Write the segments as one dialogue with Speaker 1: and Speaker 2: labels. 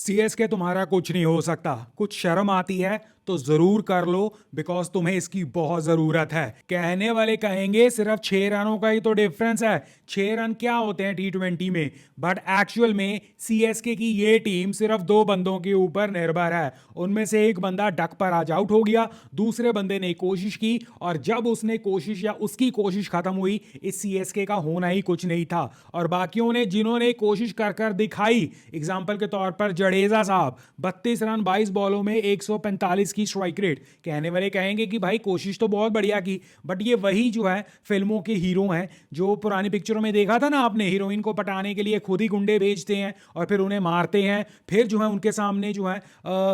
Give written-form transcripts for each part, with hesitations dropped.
Speaker 1: CSK तुम्हारा कुछ नहीं हो सकता। कुछ शर्म आती है तो जरूर कर लो, बिकॉज तुम्हें इसकी बहुत जरूरत है। कहने वाले कहेंगे सिर्फ 6 रनों का ही तो डिफरेंस है, 6 रन क्या होते हैं T20 में। बट एक्चुअल में सीएसके की ये टीम सिर्फ 2 बंदों के ऊपर निर्भर है। उनमें से एक बंदा डक पर आज आउट हो गया, दूसरे बंदे ने कोशिश की, और जब उसने कोशिश या उसकी कोशिश खत्म हुई, इस सीएसके का होना ही कुछ नहीं था। और बाकियों ने जिन्होंने कोशिश कर कर दिखाई, एग्जाम्पल के तौर पर जडेजा साहब 32 रन 22 बॉलों में 145 की स्ट्राइक रेट। कहने वाले कहेंगे कि भाई कोशिश तो बहुत बढ़िया की, बट ये वही जो है फिल्मों के हीरो हैं जो पुरानी पिक्चरों में देखा था ना आपने, हीरोइन को पटाने के लिए खुद ही गुंडे भेजते हैं और फिर उन्हें मारते हैं, फिर जो है उनके सामने जो है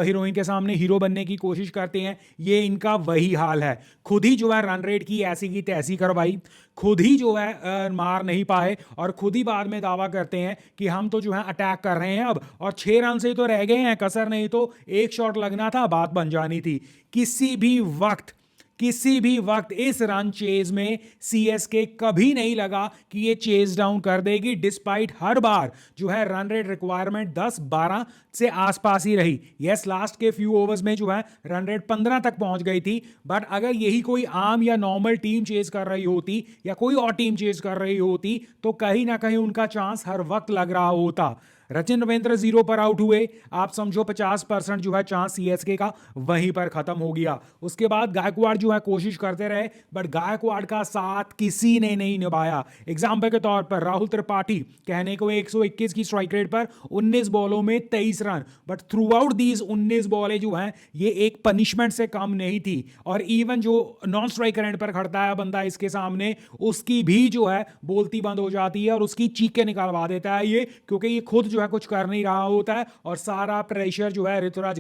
Speaker 1: हीरोइन के सामने हीरो बनने की कोशिश करते हैं। ये इनका वही हाल है। खुद ही जो है रन रेट की ऐसी की तैसी करवाई, खुद ही जो है मार नहीं पाए, और खुद ही बाद में दावा करते हैं कि हम तो जो है अटैक कर रहे हैं अब, और 6 रन से तो रह गए हैं कसर, नहीं तो एक शॉट लगना था, बात बन जानी थी। किसी भी वक्त इस रन चेज में सीएसके कभी नहीं लगा कि ये चेज डाउन कर देगी, डिस्पाइट हर बार जो है रन रेट रिक्वायरमेंट 10-12 से आसपास ही रही। यस, लास्ट के फ्यू ओवर्स में जो है रन रेट 15 तक पहुंच गई थी, बट अगर यही कोई आम या नॉर्मल टीम चेज कर रही होती या कोई और टीम चेज कर रही होती तो कहीं ना कहीं उनका चांस हर वक्त लग रहा होता। रचिन रविंद्र 0 पर आउट हुए, आप समझो 50% जो है चांस सीएसके का वहीं पर खत्म हो गया। उसके बाद गायकवाड़ जो है कोशिश करते रहे, बट गायकवाड़ का साथ किसी ने नहीं निभाया। एग्जाम्पल के तौर पर राहुल त्रिपाठी, कहने को 121 की स्ट्राइक रेट पर 19 बॉलों में 23 run, but through out these 19 बॉलें जो हैं ये एक पनिशमेंट से कम नहीं थी। और इवन जो नॉन स्ट्राइक रेट पर खड़ता है बंदा इसके सामने, उसकी भी जो है बोलती बंद हो जाती है और उसकी चीखें निकालवा देता है ये, क्योंकि ये खुद जो है कुछ कर नहीं रहा होता है, और सारा प्रेशर जो है ऋतुराज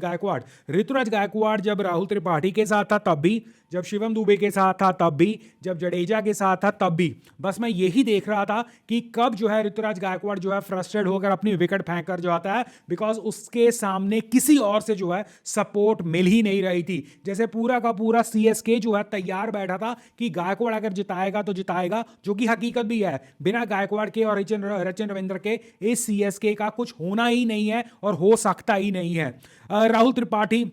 Speaker 1: गायकवाड़ जब राहुल त्रिपाठी के साथ था तब भी, जब शिवम दुबे के साथ था तब भी, जब जडेजा के साथ था तब भी। बस मैं यही देख रहा था कि कब जो है ऋतुराज गायकवाड़ जो है फ्रस्ट्रेट होकर अपनी विकेट फेंक कर जाता है, बिकॉज उसके सामने किसी और से जो है सपोर्ट मिल ही नहीं रही थी। जैसे पूरा का पूरा सीएसके जो है तैयार बैठा था कि गायकवाड़ अगर जिताएगा तो जिताएगा, जो कि हकीकत भी है। बिना गायकवाड़ के और रचिन रविंद्र के इस सीएसके का कुछ होना ही नहीं है और हो सकता ही नहीं है। राहुल त्रिपाठी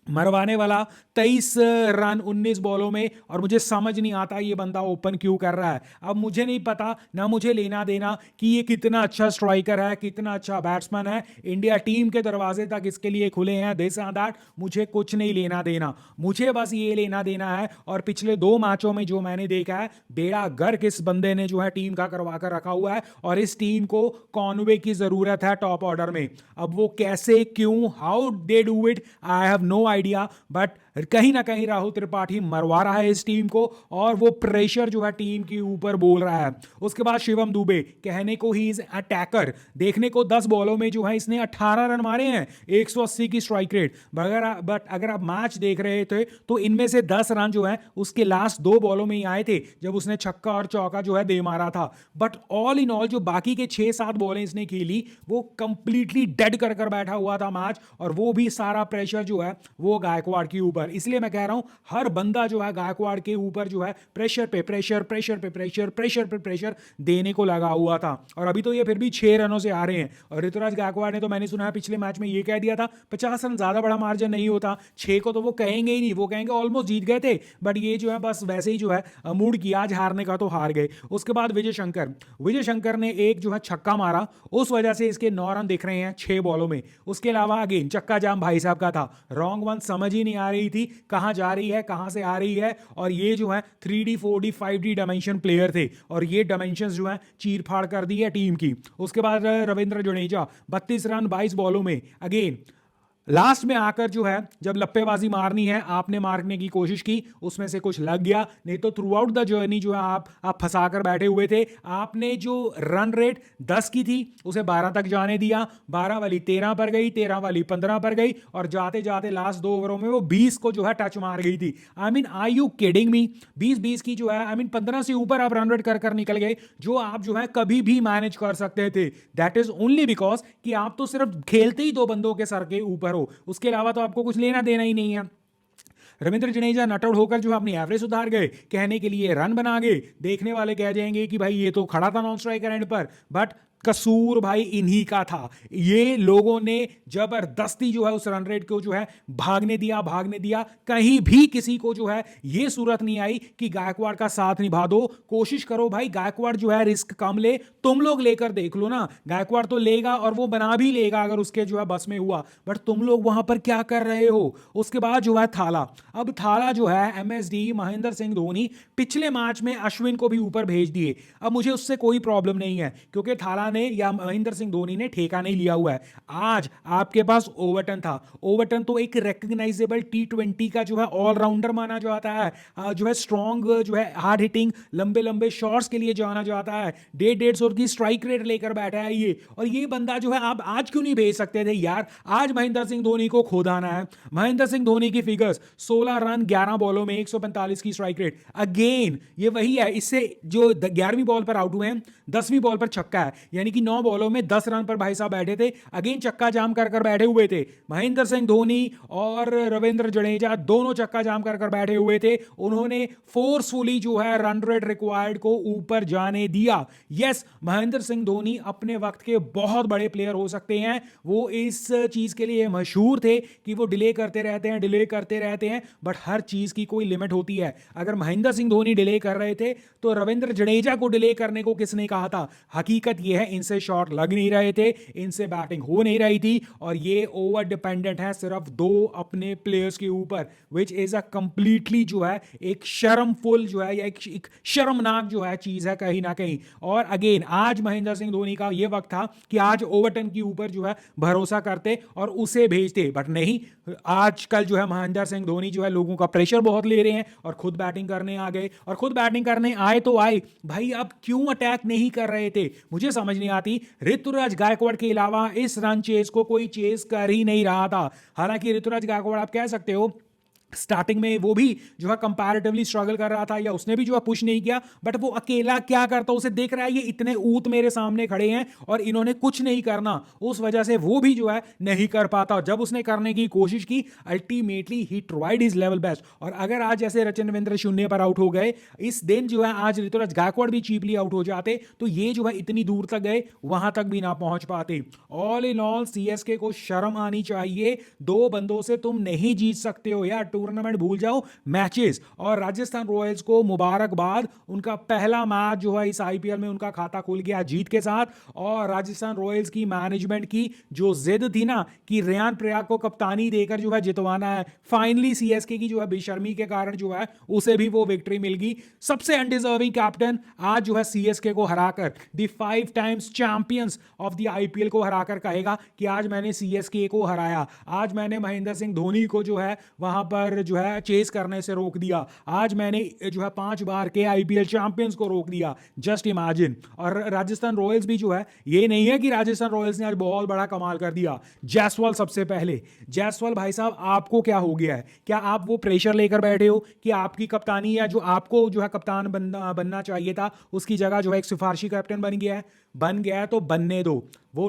Speaker 1: मरवाने वाला 23 रन 19 बॉलों में, और मुझे समझ नहीं आता ये बंदा ओपन क्यों कर रहा है। अब मुझे नहीं पता, ना मुझे लेना देना कि ये कितना अच्छा स्ट्राइकर है, कितना अच्छा बैट्समैन है, इंडिया टीम के दरवाजे तक इसके लिए खुले हैं, दिस एंड दैट, मुझे कुछ नहीं लेना देना। मुझे बस ये लेना देना है, और पिछले 2 मैचों में जो मैंने देखा है, बेड़ा गर्क इस बंदे ने जो है टीम का करवा कर रखा हुआ है, और इस टीम को कॉनवे की जरूरत है टॉप ऑर्डर में। अब वो कैसे, क्यों, how they do it, I have no idea, but कहीं ना कहीं राहुल त्रिपाठी मरवा रहा है इस टीम को, और वो प्रेशर जो है टीम के ऊपर बोल रहा है। उसके बाद शिवम दुबे, कहने को ही इज अटैकर, देखने को 10 बॉलों में जो है इसने 18 रन मारे हैं, 180 की स्ट्राइक रेट। बट अगर आप मैच देख रहे थे तो इनमें से 10 रन जो है उसके लास्ट 2 बॉलों में ही आए थे, जब उसने छक्का और चौका जो है दे मारा था। बट ऑल इन ऑल जो बाकी के 6-7 बॉलें इसने खेली, वो कंप्लीटली डेड कर कर बैठा हुआ था मैच, और वो भी सारा प्रेशर जो है वो गायकवाड़ के ऊपर। इसलिए मैं कह रहा हूं हर बंदा जो है गायकवाड़ के ऊपर जो है प्रेशर पे प्रेशर, प्रेशर पे प्रेशर, प्रेशर पे प्रेशर देने को लगा हुआ था। और अभी तो ये फिर भी 6 रनों से आ रहे हैं, और ऋतुराज गायकवाड़ ने तो मैंने सुना है पिछले मैच में ये कह दिया था 50 रन ज्यादा बड़ा मार्जिन नहीं होता, 6 को तो वो कहेंगे ही नहीं, वो कहेंगे ऑलमोस्ट जीत गए थे, बट ये जो है बस वैसे ही जो है मूड किया, आज हारने का तो हार गए। उसके बाद विजय शंकर ने एक जो है छक्का मारा, उस वजह से इसके 9 रन दिख रहे हैं 6 बॉलों में। उसके अलावा अगेन चक्का जाम भाई साहब का था, रॉन्ग वन समझ ही नहीं आ रही थी कहां जा रही है, कहां से आ रही है, और ये जो है 3D 4D 5D dimension player थे, और ये डायमेंशंस जो है चीर फाड़ कर दी है टीम की। उसके बाद रविंद्र जडेजा 32 रन 22 बॉलों में, अगेन लास्ट में आकर जो है जब लप्पेबाजी मारनी है, आपने मारने की कोशिश की, उसमें से कुछ लग गया, नहीं तो थ्रू आउट द जर्नी जो है आप फंसा कर बैठे हुए थे। आपने जो रन रेट 10 की थी उसे 12 तक जाने दिया, 12 वाली 13 पर गई, 13 वाली 15 पर गई, और जाते जाते लास्ट 2 ओवरों में वो 20 को जो है टच मार गई थी। I mean are you kidding me, 20-20 की जो है, आई मीन 15 से ऊपर आप रन रेट कर कर निकल गए, जो आप जो है कभी भी मैनेज कर सकते थे। दैट इज ओनली बिकॉज कि आप तो सिर्फ खेलते ही 2 बंदों के सर के ऊपर, उसके अलावा तो आपको कुछ लेना देना ही नहीं है। रविंद्र जडेजा नट आउट होकर जो अपनी एवरेज सुधार गए, कहने के लिए रन बना गए, देखने वाले कह जाएंगे कि भाई ये तो खड़ा था नॉन स्ट्राइकर एंड पर, बट कसूर भाई इन्हीं का था। ये लोगों ने जबरदस्ती जो है उस रन रेट को जो है भागने दिया। कहीं भी किसी को जो है ये सूरत नहीं आई कि गायकवाड़ का साथ निभा दो। कोशिश करो भाई, गायकवाड़ जो है रिस्क कम ले, तुम लोग लेकर देख लो ना। गायकवाड़ तो लेगा और वो बना भी लेगा अगर उसके जो है बस में हुआ, बट तुम लोग वहां पर क्या कर रहे हो। उसके बाद जो है थाला, अब थाला जो है एमएसडी महेंद्र सिंह धोनी पिछले मैच में अश्विन को भी ऊपर भेज दिए। अब मुझे उससे कोई प्रॉब्लम नहीं है क्योंकि थाला ने या महेंद्र सिंह धोनी ने ठेका नहीं लिया हुआ है। आज आपके पास ओवरटन था, ओवरटन तो एक रिकग्नाइजेबल टी20 का जो है ऑलराउंडर माना जाता है, जो है स्ट्रॉन्ग, जो है हार्ड हिटिंग, लंबे लंबे शॉट्स के लिए जाना जाता है। 150 की स्ट्राइक रेट लेकर बैठा है ये, और ये बंदा जो है आप आज क्यों नहीं भेज सकते थे यार। आज महेंद्र सिंह धोनी को खोदाना है। महेंद्र सिंह धोनी की फिगर्स 16 रन 11 बॉलों में 145 की स्ट्राइक रेट। अगेन ये वही है, इससे जो 11वीं बॉल पर आउट हुए हैं, 10वीं बॉल पर छक्का है, यानी कि 9 बॉलों में 10 रन पर भाई साहब बैठे थे। अगेन चक्का जाम कर बैठे हुए थे। महेंद्र सिंह धोनी और रविंद्र जडेजा दोनों चक्का जाम कर बैठे हुए थे। उन्होंने फोर्सफुली जो है रन रेट रिक्वायर्ड को ऊपर जाने दिया। यस, महेंद्र सिंह धोनी अपने वक्त के बहुत बड़े प्लेयर हो सकते हैं। वो इस चीज के लिए मशहूर थे कि वो डिले करते रहते हैं, बट हर चीज की कोई लिमिट होती है। अगर महेंद्र सिंह धोनी डिले कर रहे थे तो रविंद्र जडेजा को डिले करने को किसने कहा था। हकीकत यह है इनसे शॉट लग नहीं रहे थे, इनसे बैटिंग हो नहीं रही थी, और ये ओवर डिपेंडेंट है सिर्फ 2 अपने प्लेयर्स के ऊपर, विच इज अ कंप्लीटली जो है एक शर्मफुल जो है या एक शर्मनाक जो है चीज है कहीं ना कहीं। और अगेन आज महेंद्र सिंह धोनी का यह वक्त था कि आज ओवरटन के ऊपर जो है भरोसा करते और उसे भेजते, बट नहीं। आजकल जो है महेंद्र सिंह धोनी जो है लोगों का प्रेशर बहुत ले रहे हैं और खुद बैटिंग करने आ गए, और खुद बैटिंग करने आए तो आए भाई, अब क्यों अटैक नहीं कर रहे थे मुझे समझ नहीं आती। ऋतुराज गायकवाड़ के अलावा इस रन चेज को कोई चेज कर ही नहीं रहा था। हालांकि ऋतुराज गायकवाड़ आप कह सकते हो स्टार्टिंग में वो भी जो है कंपैरेटिवली स्ट्रगल कर रहा था, या उसने भी जो है पुश नहीं किया, बट वो अकेला क्या करता, उसे देख रहा है ये इतने ऊत मेरे सामने खड़े हैं और इन्होंने कुछ नहीं करना, उस वजह से वो भी जो है नहीं कर पाता। जब उसने करने की कोशिश की, ultimately he tried his level best. और अगर आज जैसे रचिन रविंद्र शून्य पर आउट हो गए, इस दिन जो है आज ऋतुराज गायकवाड़ भी चीपली आउट हो जाते, तो ये जो है इतनी दूर तक गए, वहां तक भी ना पहुंच पाते। ऑल इन ऑल सीएसके को शर्म आनी चाहिए, 2 बंदों से तुम नहीं जीत सकते हो यार। टूर्नामेंट भूल जाओ, मैचेस। और राजस्थान रॉयल्स को मुबारकबाद, उनका पहला मैच जो है इस आईपीएल में उनका खाता खुल गया जीत के साथ। और राजस्थान रॉयल्स की मैनेजमेंट की जो जिद थी ना कि रेयान पराग को कप्तानी देकर जो है जितवाना है, फाइनली सीएसके की जो है बेशर्मी के कारण जो है उसे भी वो विक्ट्री मिल गई। सबसे अनडिजर्विंग कैप्टन आज जो है सीएसके को हराकर the 5 times champions of the IPL को हराकर कहेगा कि आज मैंने सीएसके को हराया, आज मैंने महेंद्र सिंह धोनी को जो है वहां पर जो है चेस करने से रोक दिया, आज मैंने जो है 5 बार के आईपीएल चैंपियंस को रोक दिया। Just imagine. और राजस्थान रॉयल्स भी जो है, ये नहीं है कि राजस्थान रॉयल्स ने आज बहुत बड़ा कमाल कर दिया। जायसवाल सबसे पहले, जायसवाल भाई साहब आपको क्या हो गया है, क्या आप वो प्रेशर लेकर बैठे हो कि आपकी कप्तानी या जो आपको जो है कप्तान बनना चाहिए था उसकी जगह जो है एक सिफारशी कैप्टन बन गया है तो बनने दो। वो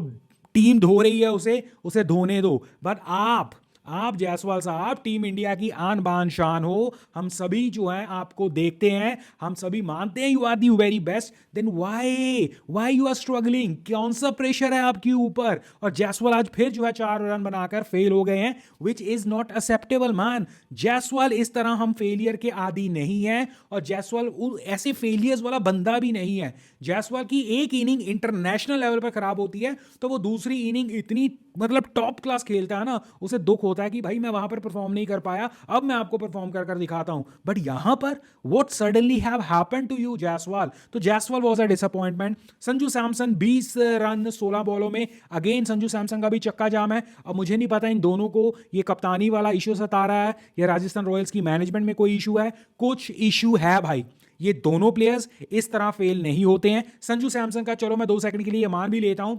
Speaker 1: टीम धो रही है, उसे धोने दो। बट आप जायसवाल साहब टीम इंडिया की आन बान शान हो, हम सभी जो हैं आपको देखते हैं, हम सभी मानते हैं you are the very best, then why you are struggling, कौन सा प्रेशर है आपके ऊपर। और जायसवाल आज फिर जो है 4 रन बनाकर फेल हो गए हैं, which is not acceptable man. Jaiswal इस तरह हम फेलियर के आदी नहीं है, और जायसवाल ऐसे फेलियर्स वाला बंदा भी नहीं है। जायसवाल की एक इनिंग इंटरनेशनल लेवल पर खराब होती है तो वो दूसरी इनिंग इतनी मतलब टॉप क्लास खेलता है ना, उसे दुख होता है कि भाई मैं वहां पर परफॉर्म नहीं कर पाया, अब मैं आपको परफॉर्म कर दिखाता हूं। बट यहां पर what suddenly have happened to you Jaiswal, तो Jaiswal was a disappointment. Sanju Samson 20 run 16 बॉलों में, अगेन संजू सैमसन का भी चक्का जाम है। अब मुझे नहीं पता इन दोनों को ये कप्तानी वाला इशू सता रहा है या राजस्थान रॉयल्स की मैनेजमेंट में कोई इशू है, कुछ इशू है भाई। ये दोनों प्लेयर्स इस तरह फेल नहीं होते हैं। संजू सैमसन का चलो मैं 2 सेकंड के लिए मान भी लेता हूं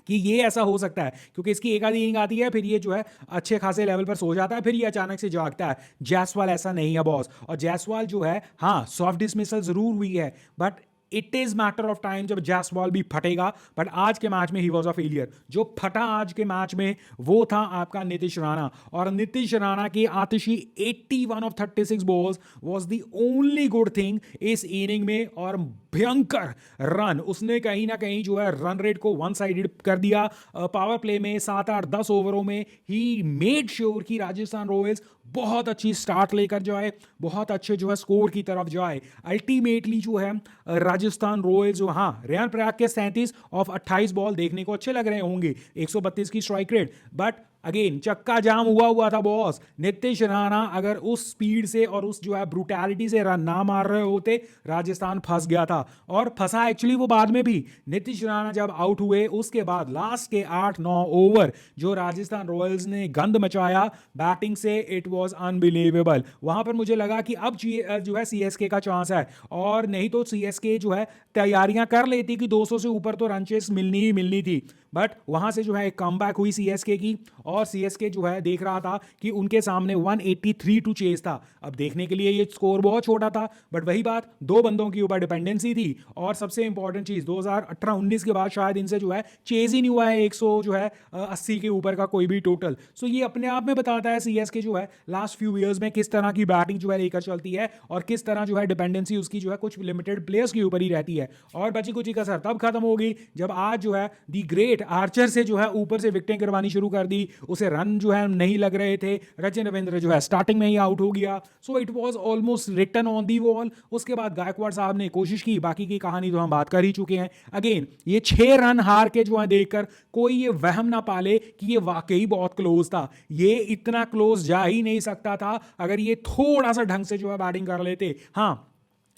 Speaker 1: कि ये ऐसा हो सकता है क्योंकि इसकी एक आधी इनिंग आती है, फिर ये जो है अच्छे खासे लेवल पर सो जाता है, फिर ये अचानक से जागता है। जायसवाल ऐसा नहीं है बॉस। और जायसवाल जो है, हाँ सॉफ्ट डिसमिसल जरूर हुई है, but it is matter of time जब जायसवाल भी फटेगा, बट आज के मैच में ही वॉज अ फेलियर। जो फटा आज के मैच में वो था आपका नीतीश राणा, और नीतीश राणा की आतिशी 81 of 36 balls was the only good thing इस इनिंग में, और भयंकर रन उसने कहीं ना कहीं जो है रन रेट को वन साइडेड कर दिया। पावर प्ले में 7-8-10 ओवरों में ही मेड श्योर कि राजस्थान रॉयल्स बहुत अच्छी स्टार्ट लेकर जाए, बहुत अच्छे जो है स्कोर की तरफ जाए। अल्टीमेटली जो है राजस्थान रॉयल्स जो, हाँ, रेयान पराग के 37 ऑफ 28 बॉल देखने को अच्छे लग रहे होंगे, 132 की स्ट्राइक रेट, बट अगेन चक्का जाम हुआ था बॉस। नीतीश राणा अगर उस स्पीड से और उस जो है ब्रूटैलिटी से रन ना मार रहे होते, राजस्थान फंस गया था, और फंसा एक्चुअली वो बाद में भी। नीतीश राणा जब आउट हुए उसके बाद लास्ट के 8-9 ओवर जो राजस्थान रॉयल्स ने गंद मचाया बैटिंग से, इट वाज अनबिलीवेबल। वहां पर मुझे लगा कि अब जो है सीएसके का चांस है, और नहीं तो सीएसके जो है तैयारियां कर लेती कि 200 से ऊपर तो रन चेस मिलनी ही मिलनी थी, बट वहां से जो है एक कमबैक हुई सीएसके की, और सीएसके जो है देख रहा था कि उनके सामने 183 टू चेस था। अब देखने के लिए ये स्कोर बहुत छोटा था, बट वही बात, दो बंदों के ऊपर डिपेंडेंसी थी, और सबसे इंपॉर्टेंट चीज 2018-19 के बाद शायद इनसे जो है चेज ही नहीं हुआ है 100 जो है 80 के ऊपर का कोई भी टोटल। सो ये अपने आप में बताता है सीएसके जो है लास्ट फ्यू ईयर्स में किस तरह की बैटिंग जो है लेकर चलती है, और किस तरह जो है डिपेंडेंसी उसकी जो है कुछ लिमिटेड प्लेयर्स के ऊपर ही रहती है। और बची कुची कसर तब खत्म होगी जब आज जो है दी ग्रेट आर्चर से जो है ऊपर से विकेटें करवानी शुरू कर दी, उसे रन जो है नहीं लग रहे थे, रचिन रविंद्र जो है स्टार्टिंग में ही आउट हो गया। So it was almost written on the wall. उसके बाद गायकवाड़ साहब ने कोशिश की, बाकी की कहानी तो हम बात कर ही चुके हैं। अगेन ये 6 रन हार के जो है देखकर कोई ये वहम ना पाले कि ये वाकई बहुत क्लोज था। ये इतना क्लोज जा ही नहीं सकता था अगर ये थोड़ा सा ढंग से जो है बैटिंग कर लेते। हाँ,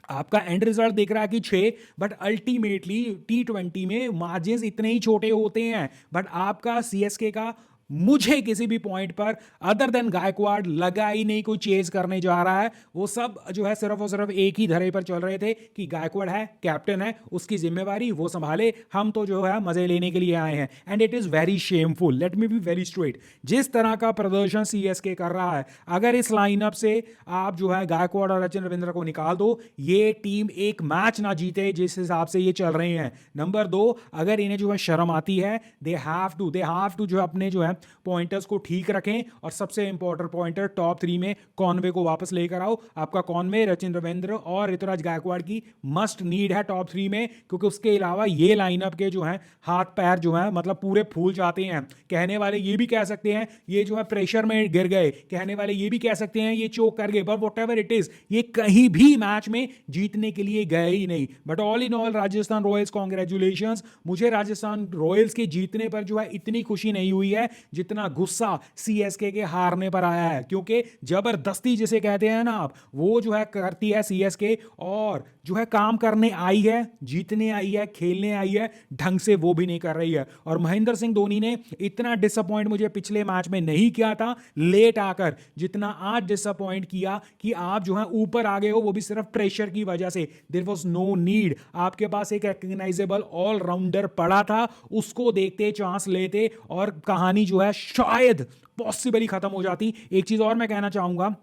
Speaker 1: आपका एंड रिजल्ट देख रहा है कि 6, बट अल्टीमेटली T20 में मार्जिन इतने ही छोटे होते हैं, बट आपका सीएसके का मुझे किसी भी पॉइंट पर अदर देन गायकवाड़ लगा ही नहीं कोई चेज करने जा रहा है। वो सब जो है सिर्फ और सिर्फ एक ही धरे पर चल रहे थे कि गायकवाड़ है, कैप्टन है, उसकी जिम्मेवारी वो संभाले, हम तो जो है मजे लेने के लिए आए हैं। And it is very shameful, let me be very straight, जिस तरह का प्रदर्शन सीएसके कर रहा है, अगर इस लाइनअप से आप जो है गायकवाड़ और रचिन रविंद्र को निकाल दो, ये टीम एक मैच ना जीते जिस हिसाब से ये चल रहे हैं। नंबर 2, अगर इन्हें जो है शर्म आती है, दे हैव टू जो अपने जो है पॉइंटर्स को ठीक रखें, और सबसे इंपॉर्टेंट पॉइंटर टॉप 3 में कॉनवे को वापस लेकर आओ। आपका कॉनवे, रचिन रविंद्र और ऋतुराज गायकवाड़ की मस्ट नीड है टॉप 3 में, क्योंकि उसके अलावा ये लाइनअप के जो है हाथ पैर जो है मतलब पूरे फूल जाते हैं। कहने वाले ये भी कह सकते हैं ये जो है प्रेशर में गिर गए, कहने वाले ये भी कह सकते हैं ये चोक कर गए, बट व्हाटएवर इट इज, ये कहीं भी मैच में जीतने के लिए गए ही नहीं। But all in all Rajasthan Royals congratulations. मुझे राजस्थान रॉयल्स के जीतने पर जो है इतनी खुशी नहीं हुई है जितना गुस्सा सीएसके के हारने पर आया है, क्योंकि जबरदस्ती जिसे कहते हैं ना आप, वो जो है करती है सीएसके, और जो है काम करने आई है, जीतने आई है, खेलने आई है, ढंग से वो भी नहीं कर रही है। और महेंद्र सिंह धोनी ने इतना डिसअपॉइंट मुझे पिछले मैच में नहीं किया था लेट आकर, जितना आज डिसअपॉइंट किया कि आप जो है ऊपर आ गए हो, वो भी सिर्फ प्रेशर की वजह से। देयर वाज नो नीड, आपके पास एक रिकग्नाइजेबल ऑलराउंडर पड़ा था, उसको देखते, चांस लेते, और कहानी जो है शायद पॉसिबली खत्म हो जाती। एक चीज और मैं कहना चाहूंगा,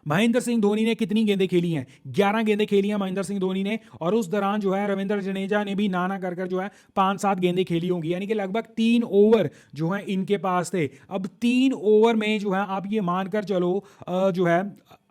Speaker 1: महेंद्र सिंह धोनी ने कितनी गेंदें खेली हैं? 11 गेंदें खेली हैं महेंद्र सिंह धोनी ने, और उस दौरान जो है रविंद्र जडेजा ने भी नाना कर जो है 5-7 गेंदें खेली होंगी, यानी कि लगभग 3 ओवर जो है इनके पास थे। अब 3 ओवर में जो है आप ये मानकर चलो जो है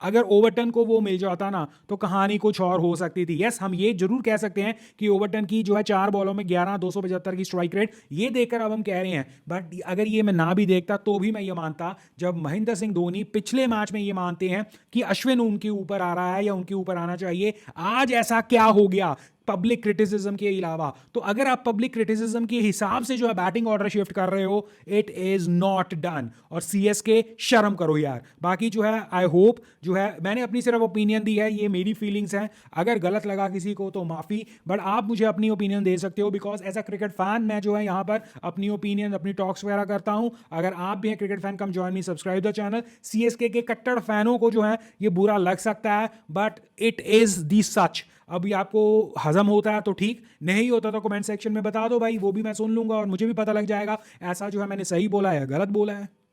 Speaker 1: अगर ओवरटन को वो मिल जाता ना तो कहानी कुछ और हो सकती थी। यस, हम ये जरूर कह सकते हैं कि ओवरटन की जो है 4 बॉलों में 11, 275 की स्ट्राइक रेट, ये देखकर अब हम कह रहे हैं, बट अगर ये मैं ना भी देखता तो भी मैं ये मानता, जब महेंद्र सिंह धोनी पिछले मैच में ये मानते हैं कि अश्विन उनके ऊपर आ रहा है या उनके ऊपर आना चाहिए, आज ऐसा क्या हो गया पब्लिक क्रिटिसिज्म के अलावा? तो अगर आप पब्लिक क्रिटिसिज्म के हिसाब से जो है बैटिंग ऑर्डर शिफ्ट कर रहे हो, इट इज नॉट डन। और सीएसके शर्म करो यार। बाकी जो है आई होप जो है, मैंने अपनी सिर्फ ओपिनियन दी है, ये मेरी फीलिंग्स हैं, अगर गलत लगा किसी को तो माफी, बट आप मुझे अपनी ओपिनियन दे सकते हो, because as a cricket fan मैं जो है यहाँ पर अपनी ओपिनियन, अपनी टॉक्स वगैरह करता हूँ। अगर आप भी हैं cricket fan, come join me, subscribe the channel. CSK के कट्टर फैनों को जो है ये बुरा लग सकता है, बट इट इज दी सच। अभी आपको हजम होता है तो ठीक, नहीं होता तो कमेंट सेक्शन में बता दो भाई, वो भी मैं सुन लूंगा और मुझे भी पता लग जाएगा ऐसा जो है मैंने सही बोला है या गलत बोला है।